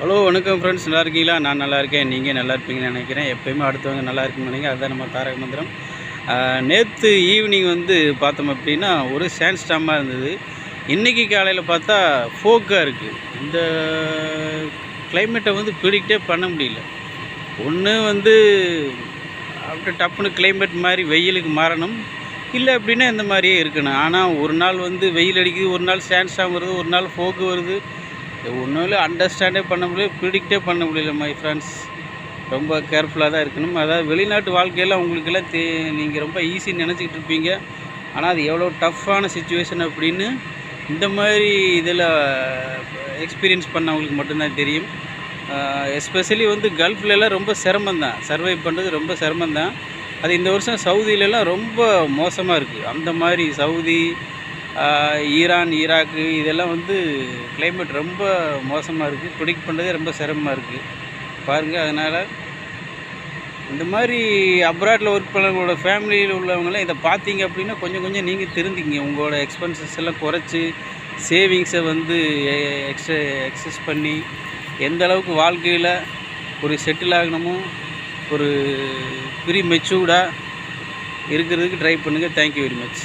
Hello வணக்கம் friends, நல்லா இருக்கீங்களா? நான் நல்லா இருக்கேன். நீங்கள் நல்லா இருப்பீங்கன்னு நினைக்கிறேன். எப்போயுமே அடுத்தவங்க நல்லா இருக்குன்னு நினைக்கிறேன். அதுதான் நம்ம தாரக மந்திரம். நேற்று ஈவினிங் பார்த்தோம் அப்படின்னா ஒரு சேண்ட் ஸ்டாமாக இருந்தது. இன்றைக்கி காலையில் பார்த்தா ஃபோக்காக இருக்குது. இந்த கிளைமேட்டை ப்ரிடிக்டே பண்ண முடியல. ஒன்று அப்படியே டப்புன்னு கிளைமேட் மாதிரி வெயிலுக்கு மாறணும், இல்லை அப்படின்னா இந்த மாதிரியே இருக்கணும். ஆனால் ஒரு நாள் வெயில் அடிக்குது, ஒரு நாள் சேண்ட் ஸ்டாம் வருது, ஒரு நாள் ஃபோக்கு வருது. ஒன்றும் இல்லை, அண்டர்ஸ்டாண்டே பண்ண முடியல, ப்ரிடிக்டே பண்ண முடியல மை ஃப்ரெண்ட்ஸ். ரொம்ப கேர்ஃபுல்லாக தான் இருக்கணும். அதாவது வெளிநாட்டு வாழ்க்கையெல்லாம் உங்களுக்கெல்லாம் நீங்கள் ரொம்ப ஈஸின்னு நினச்சிக்கிட்டு இருப்பீங்க. ஆனால் அது எவ்வளோ டஃப்பான சுச்சுவேஷன் அப்படின்னு இந்த மாதிரி இதில் எக்ஸ்பீரியன்ஸ் பண்ணவங்களுக்கு மட்டும்தான் தெரியும். எஸ்பெஷலி கல்ஃப்லலாம் ரொம்ப சிரமந்தான், சர்வை பண்ணுறது ரொம்ப சிரமந்தான். அது இந்த வருஷம் சவுதியிலலாம் ரொம்ப மோசமாக இருக்குது. அந்த மாதிரி சவுதி, ஈரான், ஈராக்கு இதெல்லாம் கிளைமேட் ரொம்ப மோசமாக இருக்குது. ப்ரிடிக்ட் பண்ணுறதே ரொம்ப சிரமமாக இருக்குது பாருங்கள். அதனால் இந்த மாதிரி அப்ராட்டில் ஒர்க் பண்ணவங்களோட ஃபேமிலியில் உள்ளவங்களாம் இதை பார்த்தீங்க அப்படின்னா கொஞ்சம் கொஞ்சம் நீங்கள் திருந்திங்க. உங்களோட எக்ஸ்பென்சஸ் எல்லாம் குறைச்சி சேவிங்ஸை எக்ஸஸ் பண்ணி எந்த அளவுக்கு வாழ்க்கையில் ஒரு செட்டில் ஆகணுமோ, ஒரு ப்ரீ மெச்சூர்டாக இருக்கிறதுக்கு ட்ரை பண்ணுங்கள். Thank you very much.